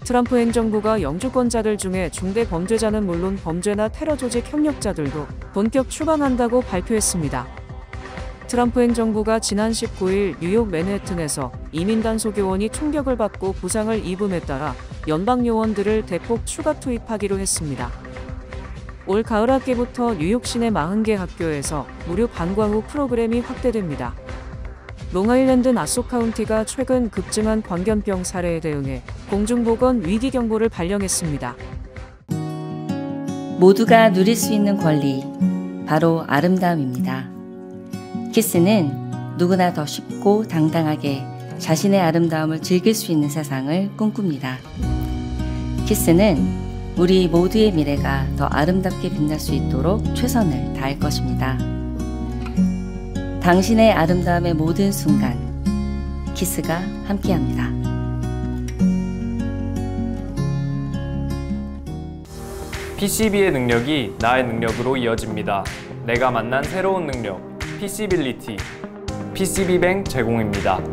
트럼프 행정부가 영주권자들 중에 중대 범죄자는 물론 범죄나 테러 조직 협력자들도 본격 추방한다고 발표했습니다. 트럼프 행정부가 지난 19일 뉴욕 맨해튼에서 이민 단속요원이 총격을 받고 부상을 입음에 따라 연방 요원들을 대폭 추가 투입하기로 했습니다. 올 가을 학기부터 뉴욕 시내 40개 학교에서 무료 방과 후 프로그램이 확대됩니다. 롱아일랜드 나소 카운티가 최근 급증한 광견병 사례에 대응해 공중보건 위기경보를 발령했습니다. 모두가 누릴 수 있는 권리, 바로 아름다움입니다. 키스는 누구나 더 쉽고 당당하게 자신의 아름다움을 즐길 수 있는 세상을 꿈꿉니다. 키스는 우리 모두의 미래가 더 아름답게 빛날 수 있도록 최선을 다할 것입니다. 당신의 아름다움의 모든 순간, 키스가 함께합니다. PCB의 능력이 나의 능력으로 이어집니다. 내가 만난 새로운 능력, PC빌리티, PCB뱅 제공입니다.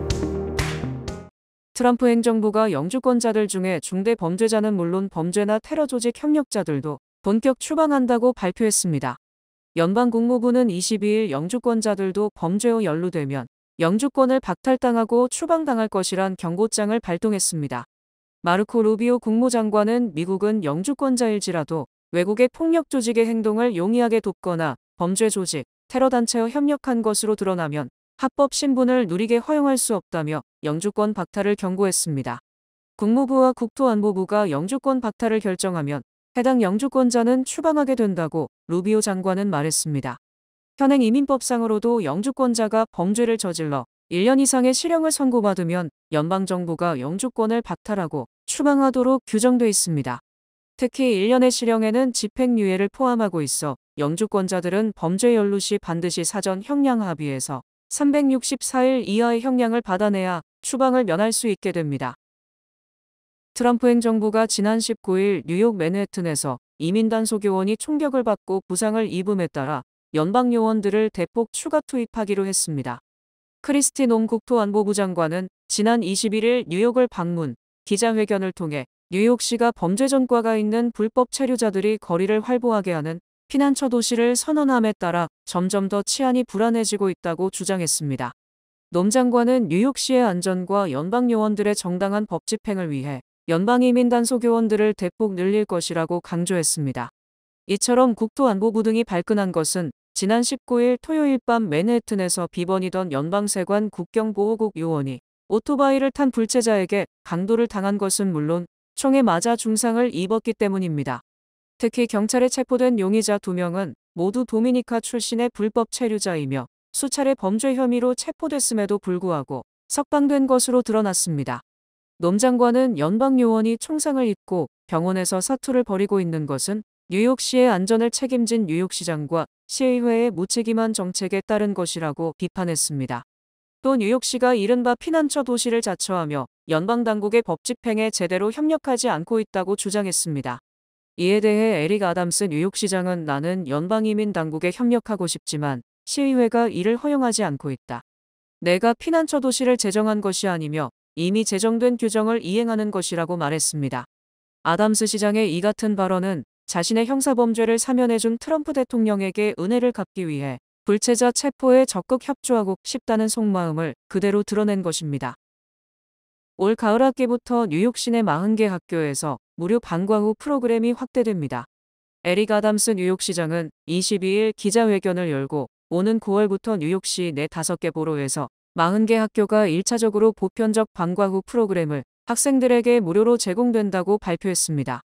트럼프 행정부가 영주권자들 중에 중대 범죄자는 물론 범죄나 테러 조직 협력자들도 본격 추방한다고 발표했습니다. 연방 국무부는 22일 영주권자들도 범죄로 연루되면 영주권을 박탈당하고 추방당할 것이란 경고장을 발동했습니다. 마르코 루비오 국무장관은 미국은 영주권자일지라도 외국의 폭력 조직의 행동을 용이하게 돕거나 범죄 조직, 테러 단체와 협력한 것으로 드러나면 합법 신분을 누리게 허용할 수 없다며 영주권 박탈을 경고했습니다. 국무부와 국토안보부가 영주권 박탈을 결정하면 해당 영주권자는 추방하게 된다고 루비오 장관은 말했습니다. 현행 이민법상으로도 영주권자가 범죄를 저질러 1년 이상의 실형을 선고받으면 연방정부가 영주권을 박탈하고 추방하도록 규정돼 있습니다. 특히 1년의 실형에는 집행유예를 포함하고 있어 영주권자들은 범죄 연루 시 반드시 사전 형량 합의에서 364일 이하의 형량을 받아내야 추방을 면할 수 있게 됩니다. 트럼프 행정부가 지난 19일 뉴욕 맨해튼에서 이민 단속요원이 총격을 받고 부상을 입음에 따라 연방 요원들을 대폭 추가 투입하기로 했습니다. 크리스티 놈 국토안보부 장관은 지난 21일 뉴욕을 방문, 기자회견을 통해 뉴욕시가 범죄 전과가 있는 불법 체류자들이 거리를 활보하게 하는 피난처 도시를 선언함에 따라 점점 더 치안이 불안해지고 있다고 주장했습니다. 놈 장관은 뉴욕시의 안전과 연방 요원들의 정당한 법 집행을 위해 연방 이민 단속요원들을 대폭 늘릴 것이라고 강조했습니다. 이처럼 국토안보부 등이 발끈한 것은 지난 19일 토요일 밤 맨해튼에서 비번이던 연방세관 국경보호국 요원이 오토바이를 탄 불체자에게 강도를 당한 것은 물론 총에 맞아 중상을 입었기 때문입니다. 특히 경찰에 체포된 용의자 2명은 모두 도미니카 출신의 불법 체류자이며 수차례 범죄 혐의로 체포됐음에도 불구하고 석방된 것으로 드러났습니다. 놈 장관은 연방 요원이 총상을 입고 병원에서 사투를 벌이고 있는 것은 뉴욕시의 안전을 책임진 뉴욕시장과 시의회의 무책임한 정책에 따른 것이라고 비판했습니다. 또 뉴욕시가 이른바 피난처 도시를 자처하며 연방당국의 법 집행에 제대로 협력하지 않고 있다고 주장했습니다. 이에 대해 에릭 아담스 뉴욕시장은 나는 연방이민 당국에 협력하고 싶지만 시의회가 이를 허용하지 않고 있다. 내가 피난처 도시를 제정한 것이 아니며 이미 제정된 규정을 이행하는 것이라고 말했습니다. 아담스 시장의 이 같은 발언은 자신의 형사범죄를 사면해준 트럼프 대통령에게 은혜를 갚기 위해 불체자 체포에 적극 협조하고 싶다는 속마음을 그대로 드러낸 것입니다. 올 가을 학기부터 뉴욕 시내 40개 학교에서 무료 방과 후 프로그램이 확대됩니다. 에릭 아담스 뉴욕시장은 22일 기자회견을 열고 오는 9월부터 뉴욕시 내 5개 보로에서 40개 학교가 1차적으로 보편적 방과 후 프로그램을 학생들에게 무료로 제공된다고 발표했습니다.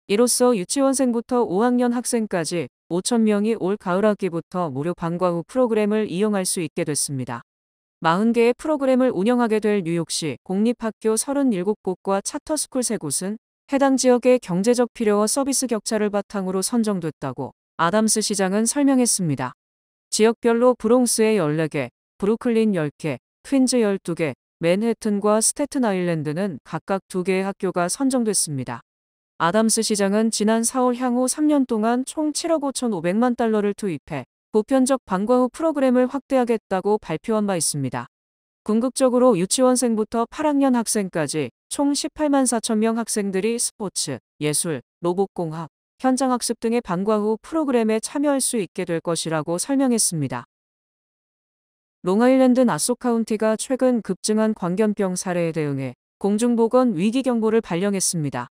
이로써 유치원생부터 5학년 학생까지 5,000명이 올 가을 학기부터 무료 방과 후 프로그램을 이용할 수 있게 됐습니다. 40개의 프로그램을 운영하게 될 뉴욕시 공립학교 37곳과 차터스쿨 3곳은 해당 지역의 경제적 필요와 서비스 격차를 바탕으로 선정됐다고 아담스 시장은 설명했습니다. 지역별로 브롱스의 14개, 브루클린 10개, 퀸즈 12개, 맨해튼과 스태튼 아일랜드는 각각 2개의 학교가 선정됐습니다. 아담스 시장은 지난 4월 향후 3년 동안 총 7억 5,500만 달러를 투입해 보편적 방과 후 프로그램을 확대하겠다고 발표한 바 있습니다. 궁극적으로 유치원생부터 8학년 학생까지 총 18만 4천 명 학생들이 스포츠, 예술, 로봇공학, 현장학습 등의 방과 후 프로그램에 참여할 수 있게 될 것이라고 설명했습니다. 롱아일랜드 나소 카운티가 최근 급증한 광견병 사례에 대응해 공중보건 위기경보를 발령했습니다.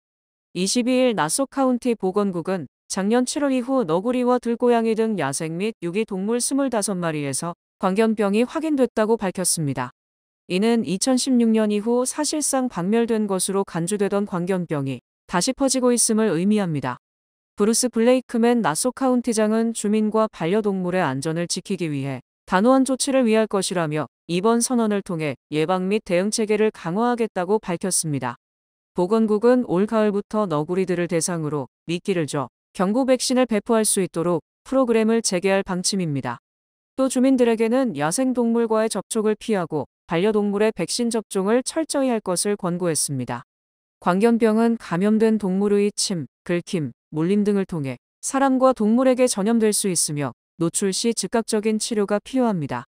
22일 나소 카운티 보건국은 작년 7월 이후 너구리와 들고양이 등 야생 및 유기 동물 25마리에서 광견병이 확인됐다고 밝혔습니다. 이는 2016년 이후 사실상 박멸된 것으로 간주되던 광견병이 다시 퍼지고 있음을 의미합니다. 브루스 블레이크맨 나소 카운티장은 주민과 반려동물의 안전을 지키기 위해 단호한 조치를 위할 것이라며 이번 선언을 통해 예방 및 대응 체계를 강화하겠다고 밝혔습니다. 보건국은 올 가을부터 너구리들을 대상으로 미끼를 줘 경고 백신을 배포할 수 있도록 프로그램을 재개할 방침입니다. 또 주민들에게는 야생동물과의 접촉을 피하고 반려동물의 백신 접종을 철저히 할 것을 권고했습니다. 광견병은 감염된 동물의 침, 긁힘, 물림 등을 통해 사람과 동물에게 전염될 수 있으며 노출 시 즉각적인 치료가 필요합니다.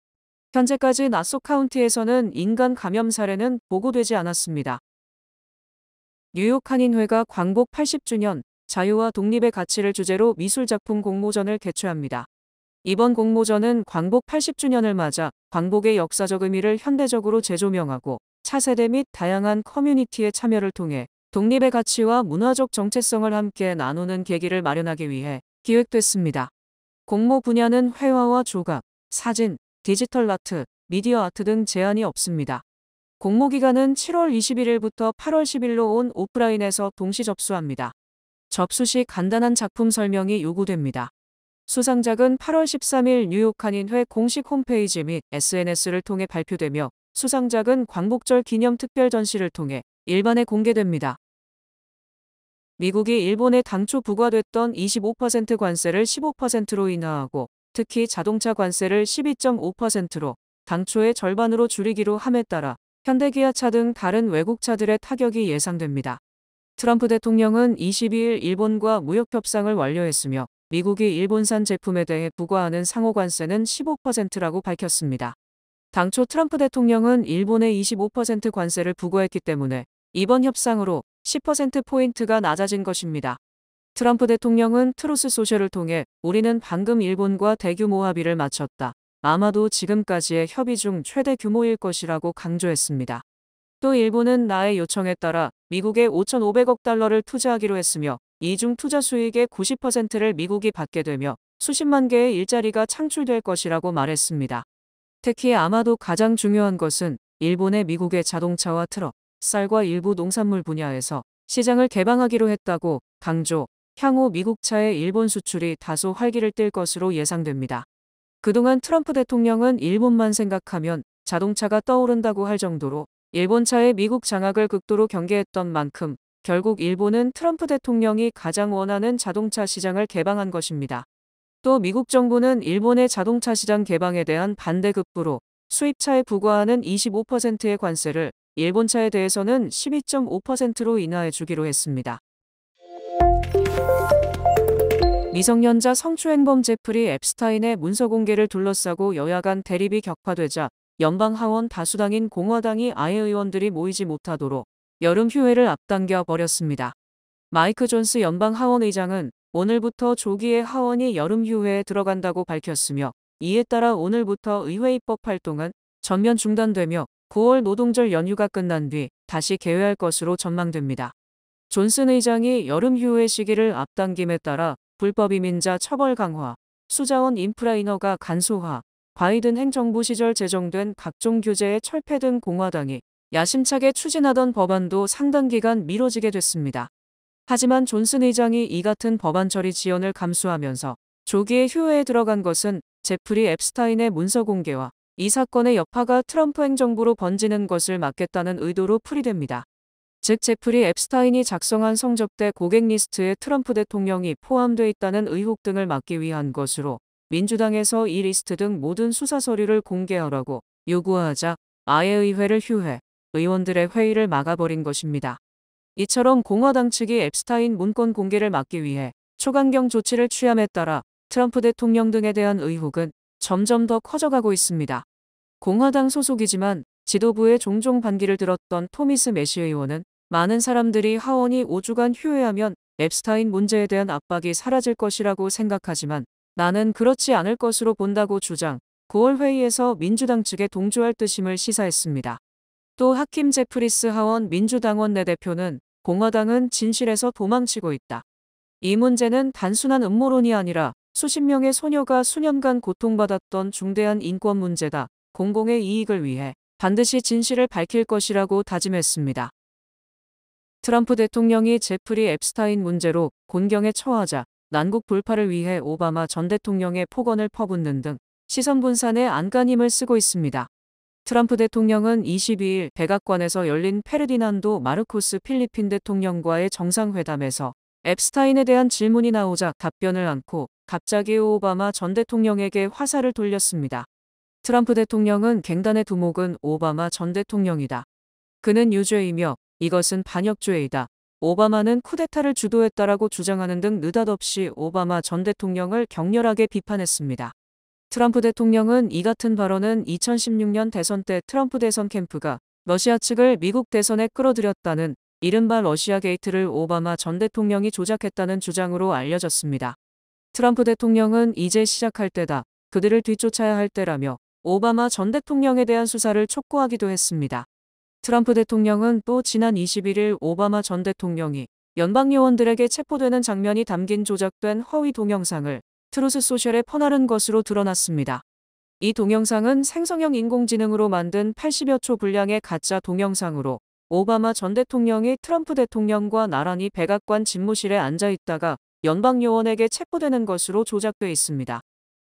현재까지 나소 카운티에서는 인간 감염 사례는 보고되지 않았습니다. 뉴욕 한인회가 광복 80주년 자유와 독립의 가치를 주제로 미술작품 공모전을 개최합니다. 이번 공모전은 광복 80주년을 맞아 광복의 역사적 의미를 현대적으로 재조명하고 차세대 및 다양한 커뮤니티의 참여를 통해 독립의 가치와 문화적 정체성을 함께 나누는 계기를 마련하기 위해 기획됐습니다. 공모 분야는 회화와 조각, 사진, 디지털 아트, 미디어 아트 등 제한이 없습니다. 공모 기간은 7월 21일부터 8월 10일로 온 오프라인에서 동시 접수합니다. 접수 시 간단한 작품 설명이 요구됩니다. 수상작은 8월 13일 뉴욕 한인회 공식 홈페이지 및 SNS를 통해 발표되며 수상작은 광복절 기념 특별 전시를 통해 일반에 공개됩니다. 미국이 일본에 당초 부과됐던 25% 관세를 15%로 인하하고 특히 자동차 관세를 12.5%로 당초의 절반으로 줄이기로 함에 따라 현대기아차 등 다른 외국차들의 타격이 예상됩니다. 트럼프 대통령은 22일 일본과 무역 협상을 완료했으며 미국이 일본산 제품에 대해 부과하는 상호관세는 15%라고 밝혔습니다. 당초 트럼프 대통령은 일본에 25% 관세를 부과했기 때문에 이번 협상으로 10%포인트가 낮아진 것입니다. 트럼프 대통령은 트루스 소셜을 통해 우리는 방금 일본과 대규모 합의를 마쳤다. 아마도 지금까지의 협의 중 최대 규모일 것이라고 강조했습니다. 또 일본은 나의 요청에 따라 미국에 5,500억 달러를 투자하기로 했으며 이중 투자 수익의 90%를 미국이 받게 되며 수십만 개의 일자리가 창출될 것이라고 말했습니다. 특히 아마도 가장 중요한 것은 일본의 미국의 자동차와 트럭, 쌀과 일부 농산물 분야에서 시장을 개방하기로 했다고 강조, 향후 미국차의 일본 수출이 다소 활기를 띨 것으로 예상됩니다. 그동안 트럼프 대통령은 일본만 생각하면 자동차가 떠오른다고 할 정도로 일본차의 미국 장악을 극도로 경계했던 만큼 결국 일본은 트럼프 대통령이 가장 원하는 자동차 시장을 개방한 것입니다. 또 미국 정부는 일본의 자동차 시장 개방에 대한 반대급부로 수입차에 부과하는 25%의 관세를 일본차에 대해서는 12.5%로 인하해 주기로 했습니다. 미성년자 성추행범 제프리 앱스타인의 문서 공개를 둘러싸고 여야 간 대립이 격화되자 연방 하원 다수당인 공화당이 아예 의원들이 모이지 못하도록 여름 휴회를 앞당겨 버렸습니다. 마이크 존스 연방 하원 의장은 오늘부터 조기에 하원이 여름 휴회에 들어간다고 밝혔으며 이에 따라 오늘부터 의회 입법 활동은 전면 중단되며 9월 노동절 연휴가 끝난 뒤 다시 개회할 것으로 전망됩니다. 존슨 의장이 여름 휴회 시기를 앞당김에 따라 불법 이민자 처벌 강화, 수자원 인프라 인허가 간소화, 바이든 행정부 시절 제정된 각종 규제의 철폐 등 공화당이 야심차게 추진하던 법안도 상당 기간 미뤄지게 됐습니다. 하지만 존슨 의장이 이 같은 법안 처리 지연을 감수하면서 조기에 휴회에 들어간 것은 제프리 앱스타인의 문서 공개와 이 사건의 여파가 트럼프 행정부로 번지는 것을 막겠다는 의도로 풀이됩니다. 즉 제프리 앱스타인이 작성한 성접대 고객 리스트에 트럼프 대통령이 포함돼 있다는 의혹 등을 막기 위한 것으로 민주당에서 이 리스트 등 모든 수사 서류를 공개하라고 요구하자 아예 의회를 휴회, 의원들의 회의를 막아버린 것입니다. 이처럼 공화당 측이 앱스타인 문건 공개를 막기 위해 초강경 조치를 취함에 따라 트럼프 대통령 등에 대한 의혹은 점점 더 커져가고 있습니다. 공화당 소속이지만 지도부에 종종 반기를 들었던 토미스 매시 의원은 많은 사람들이 하원이 5주간 휴회하면 앱스타인 문제에 대한 압박이 사라질 것이라고 생각하지만 나는 그렇지 않을 것으로 본다고 주장. 9월 회의에서 민주당 측에 동조할 뜻임을 시사했습니다. 또 하킴 제프리스 하원 민주당원 내 대표는 공화당은 진실에서 도망치고 있다. 이 문제는 단순한 음모론이 아니라 수십 명의 소녀가 수년간 고통받았던 중대한 인권 문제다. 공공의 이익을 위해 반드시 진실을 밝힐 것이라고 다짐했습니다. 트럼프 대통령이 제프리 앱스타인 문제로 곤경에 처하자 난국 돌파를 위해 오바마 전 대통령의 폭언을 퍼붓는 등 시선 분산에 안간힘을 쓰고 있습니다. 트럼프 대통령은 22일 백악관에서 열린 페르디난도 마르코스 필리핀 대통령과의 정상회담에서 앱스타인에 대한 질문이 나오자 답변을 않고 갑자기 오바마 전 대통령에게 화살을 돌렸습니다. 트럼프 대통령은 갱단의 두목은 오바마 전 대통령이다. 그는 유죄이며 이것은 반역죄이다. 오바마는 쿠데타를 주도했다라고 주장하는 등 느닷없이 오바마 전 대통령을 격렬하게 비판했습니다. 트럼프 대통령은 이 같은 발언은 2016년 대선 때 트럼프 대선 캠프가 러시아 측을 미국 대선에 끌어들였다는 이른바 러시아 게이트를 오바마 전 대통령이 조작했다는 주장으로 알려졌습니다. 트럼프 대통령은 이제 시작할 때다. 그들을 뒤쫓아야 할 때라며 오바마 전 대통령에 대한 수사를 촉구하기도 했습니다. 트럼프 대통령은 또 지난 21일 오바마 전 대통령이 연방 요원들에게 체포되는 장면이 담긴 조작된 허위 동영상을 트루스 소셜에 퍼나른 것으로 드러났습니다. 이 동영상은 생성형 인공지능으로 만든 80여 초 분량의 가짜 동영상으로 오바마 전 대통령이 트럼프 대통령과 나란히 백악관 집무실에 앉아 있다가 연방 요원에게 체포되는 것으로 조작돼 있습니다.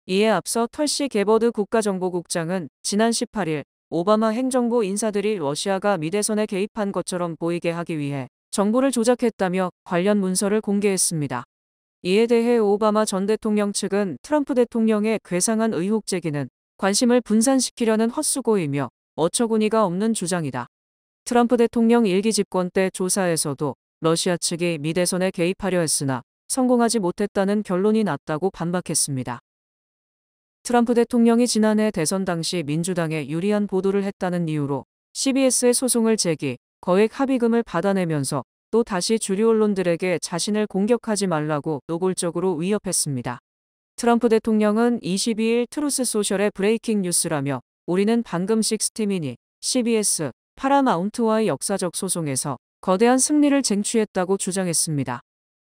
이에 앞서 털시 게버드 국가정보국장은 지난 18일 오바마 행정부 인사들이 러시아가 미 대선에 개입한 것처럼 보이게 하기 위해 정보를 조작했다며 관련 문서를 공개했습니다. 이에 대해 오바마 전 대통령 측은 트럼프 대통령의 괴상한 의혹 제기는 관심을 분산시키려는 헛수고이며 어처구니가 없는 주장이다. 트럼프 대통령 일기 집권 때 조사에서도 러시아 측이 미 대선에 개입하려 했으나 성공하지 못했다는 결론이 났다고 반박했습니다. 트럼프 대통령이 지난해 대선 당시 민주당에 유리한 보도를 했다는 이유로 CBS의 소송을 제기, 거액 합의금을 받아내면서 또 다시 주류 언론들에게 자신을 공격하지 말라고 노골적으로 위협했습니다. 트럼프 대통령은 22일 트루스 소셜의 브레이킹 뉴스라며 우리는 방금 60미니, CBS, 파라마운트와의 역사적 소송에서 거대한 승리를 쟁취했다고 주장했습니다.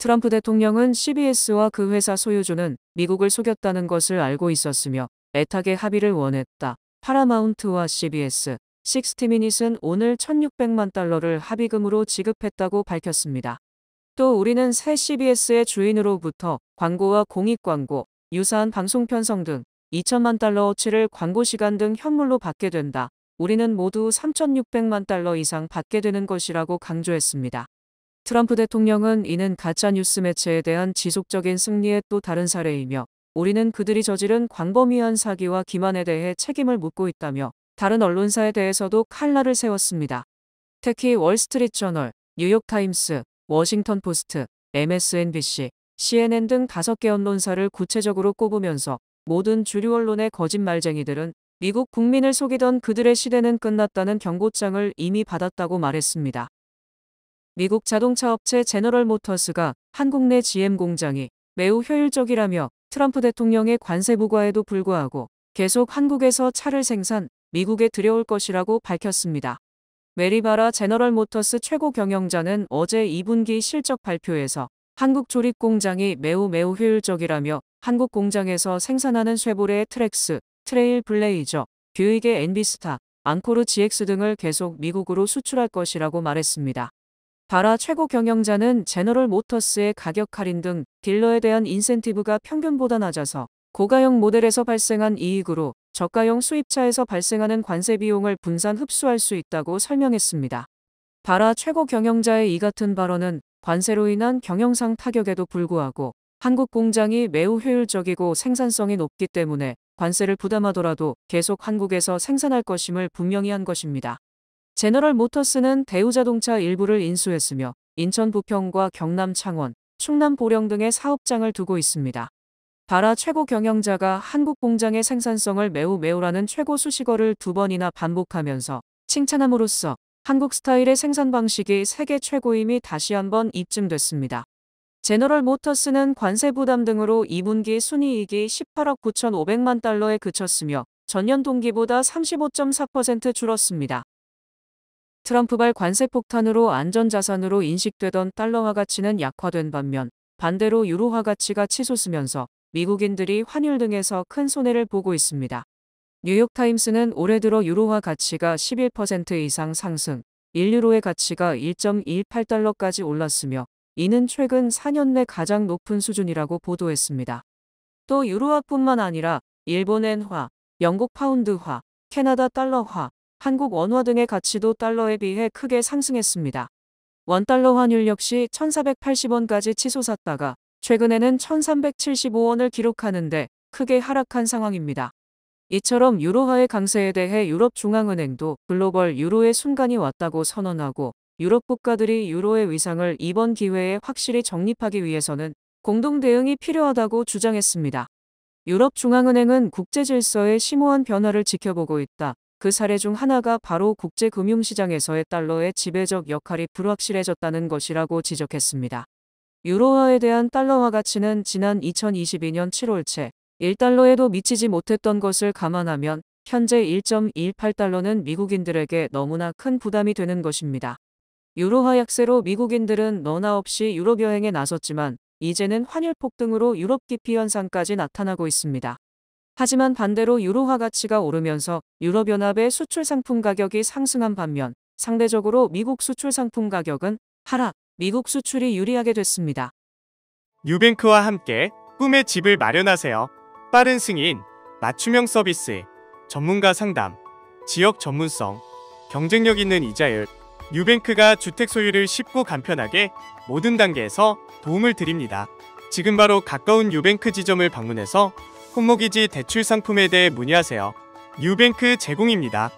트럼프 대통령은 CBS와 그 회사 소유주는 미국을 속였다는 것을 알고 있었으며 애타게 합의를 원했다. 파라마운트와 CBS, 60미닛은 오늘 1,600만 달러를 합의금으로 지급했다고 밝혔습니다. 또 우리는 새 CBS의 주인으로부터 광고와 공익광고, 유사한 방송 편성 등 2천만 달러어치를 광고 시간 등 현물로 받게 된다. 우리는 모두 3,600만 달러 이상 받게 되는 것이라고 강조했습니다. 트럼프 대통령은 이는 가짜뉴스 매체에 대한 지속적인 승리의 또 다른 사례이며 우리는 그들이 저지른 광범위한 사기와 기만에 대해 책임을 묻고 있다며 다른 언론사에 대해서도 칼날을 세웠습니다. 특히 월스트리트저널, 뉴욕타임스, 워싱턴 포스트, MSNBC, CNN 등 5개 언론사를 구체적으로 꼽으면서 모든 주류 언론의 거짓말쟁이들은 미국 국민을 속이던 그들의 시대는 끝났다는 경고장을 이미 받았다고 말했습니다. 미국 자동차 업체 제너럴 모터스가 한국 내 GM 공장이 매우 효율적이라며 트럼프 대통령의 관세 부과에도 불구하고 계속 한국에서 차를 생산, 미국에 들여올 것이라고 밝혔습니다. 메리바라 제너럴 모터스 최고 경영자는 어제 2분기 실적 발표에서 한국 조립 공장이 매우 효율적이라며 한국 공장에서 생산하는 쉐보레의 트렉스, 트레일 블레이저, 뷰익의 엔비스타, 앙코르 GX 등을 계속 미국으로 수출할 것이라고 말했습니다. 바라 최고 경영자는 제너럴 모터스의 가격 할인 등 딜러에 대한 인센티브가 평균보다 낮아서 고가형 모델에서 발생한 이익으로 저가형 수입차에서 발생하는 관세 비용을 분산 흡수할 수 있다고 설명했습니다. 바라 최고 경영자의 이 같은 발언은 관세로 인한 경영상 타격에도 불구하고 한국 공장이 매우 효율적이고 생산성이 높기 때문에 관세를 부담하더라도 계속 한국에서 생산할 것임을 분명히 한 것입니다. 제너럴 모터스는 대우자동차 일부를 인수했으며 인천 부평과 경남 창원, 충남 보령 등의 사업장을 두고 있습니다. 바라 최고 경영자가 한국 공장의 생산성을 매우라는 최고 수식어를 2번이나 반복하면서 칭찬함으로써 한국 스타일의 생산 방식이 세계 최고임이 다시 한번 입증됐습니다. 제너럴 모터스는 관세 부담 등으로 2분기 순이익이 18억 9,500만 달러에 그쳤으며 전년 동기보다 35.4% 줄었습니다. 트럼프발 관세 폭탄으로 안전자산으로 인식되던 달러화 가치는 약화된 반면 반대로 유로화 가치가 치솟으면서 미국인들이 환율 등에서 큰 손해를 보고 있습니다. 뉴욕타임스는 올해 들어 유로화 가치가 11% 이상 상승, 1유로의 가치가 1.18달러까지 올랐으며 이는 최근 4년 내 가장 높은 수준이라고 보도했습니다. 또 유로화뿐만 아니라 일본 엔화, 영국 파운드화, 캐나다 달러화, 한국 원화 등의 가치도 달러에 비해 크게 상승했습니다. 원달러 환율 역시 1,480원까지 치솟았다가 최근에는 1,375원을 기록하는데 크게 하락한 상황입니다. 이처럼 유로화의 강세에 대해 유럽중앙은행도 글로벌 유로의 순간이 왔다고 선언하고 유럽 국가들이 유로의 위상을 이번 기회에 확실히 정립하기 위해서는 공동 대응이 필요하다고 주장했습니다. 유럽중앙은행은 국제질서의 심오한 변화를 지켜보고 있다. 그 사례 중 하나가 바로 국제금융시장에서의 달러의 지배적 역할이 불확실해졌다는 것이라고 지적했습니다. 유로화에 대한 달러화 가치는 지난 2022년 7월 채 1달러에도 미치지 못했던 것을 감안하면 현재 1.18달러는 미국인들에게 너무나 큰 부담이 되는 것입니다. 유로화 약세로 미국인들은 너나 없이 유럽 여행에 나섰지만 이제는 환율 폭등으로 유럽 기피 현상까지 나타나고 있습니다. 하지만 반대로 유로화 가치가 오르면서 유럽연합의 수출 상품 가격이 상승한 반면 상대적으로 미국 수출 상품 가격은 하락, 미국 수출이 유리하게 됐습니다. 뉴뱅크와 함께 꿈의 집을 마련하세요. 빠른 승인, 맞춤형 서비스, 전문가 상담, 지역 전문성, 경쟁력 있는 이자율. 뉴뱅크가 주택 소유를 쉽고 간편하게 모든 단계에서 도움을 드립니다. 지금 바로 가까운 뉴뱅크 지점을 방문해서 홈모기지 대출 상품에 대해 문의하세요. 뉴뱅크 제공입니다.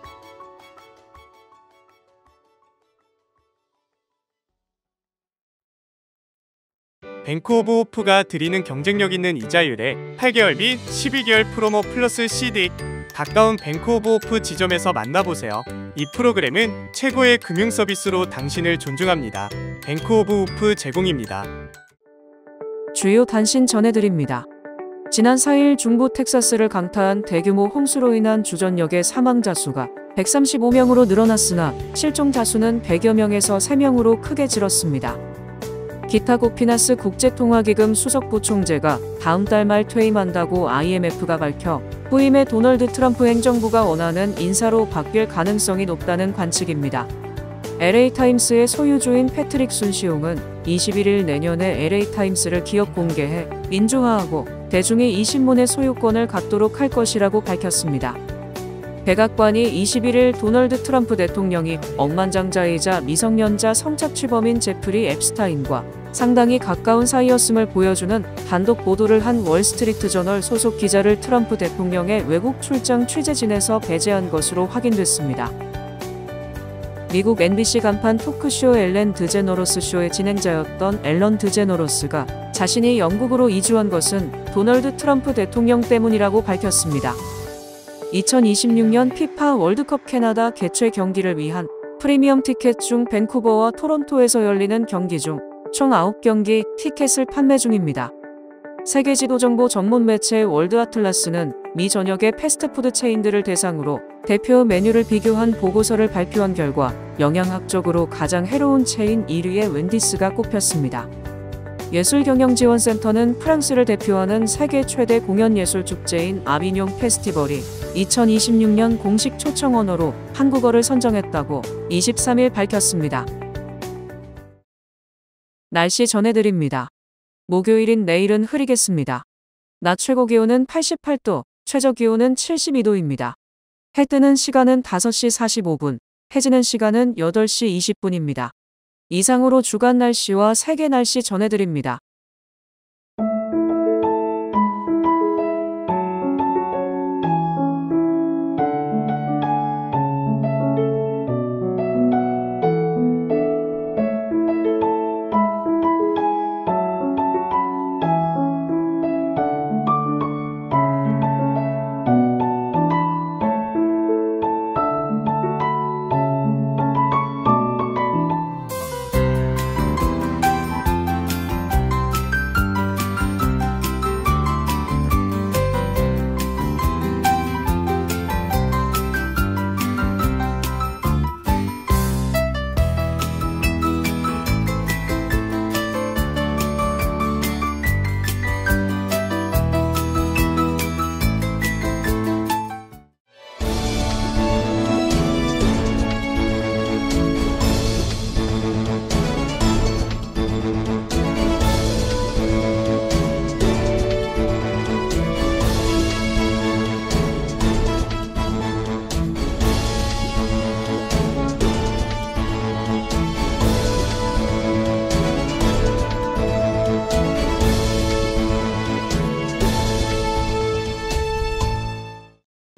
뱅크 오브 호프가 드리는 경쟁력 있는 이자율에 8개월 및 12개월 프로모 플러스 CD. 가까운 뱅크 오브 호프 지점에서 만나보세요. 이 프로그램은 최고의 금융 서비스로 당신을 존중합니다. 뱅크 오브 호프 제공입니다. 주요 단신 전해드립니다. 지난 4일 중부 텍사스를 강타한 대규모 홍수로 인한 주전역의 사망자 수가 135명으로 늘어났으나 실종 자수는 100여 명에서 3명으로 크게 줄었습니다. 기타 고피나스 국제통화기금 수석부총재가 다음 달 말 퇴임한다고 IMF가 밝혀 후임의 도널드 트럼프 행정부가 원하는 인사로 바뀔 가능성이 높다는 관측입니다. LA타임스의 소유주인 패트릭 순시용은 21일 내년에 LA타임스를 기업 공개해 민주화하고 대중의 이 신문의 소유권을 갖도록 할 것이라고 밝혔습니다. 백악관이 21일 도널드 트럼프 대통령이 억만장자이자 미성년자 성착취범인 제프리 앱스타인과 상당히 가까운 사이였음을 보여주는 단독 보도를 한 월스트리트저널 소속 기자를 트럼프 대통령의 외국 출장 취재진에서 배제한 것으로 확인됐습니다. 미국 NBC 간판 토크쇼 엘렌 드제너로스 쇼의 진행자였던 앨런 드제너로스가 자신이 영국으로 이주한 것은 도널드 트럼프 대통령 때문이라고 밝혔습니다. 2026년 피파 월드컵 캐나다 개최 경기를 위한 프리미엄 티켓 중 밴쿠버와 토론토에서 열리는 경기 중 총 9경기 티켓을 판매 중입니다. 세계 지도정보 전문 매체 월드아틀라스는 미 전역의 패스트푸드 체인들을 대상으로 대표 메뉴를 비교한 보고서를 발표한 결과 영양학적으로 가장 해로운 체인 1위에 웬디스가 꼽혔습니다. 예술경영지원센터는 프랑스를 대표하는 세계 최대 공연예술 축제인 아비뇽 페스티벌이 2026년 공식 초청 언어로 한국어를 선정했다고 23일 밝혔습니다. 날씨 전해드립니다. 목요일인 내일은 흐리겠습니다. 낮 최고 기온은 88도, 최저 기온은 72도입니다. 해 뜨는 시간은 5시 45분, 해 지는 시간은 8시 20분입니다. 이상으로 주간 날씨와 세계 날씨 전해드립니다.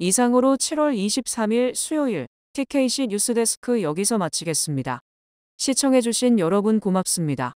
이상으로 7월 23일 수요일 TKC 뉴스데스크 여기서 마치겠습니다. 시청해주신 여러분 고맙습니다.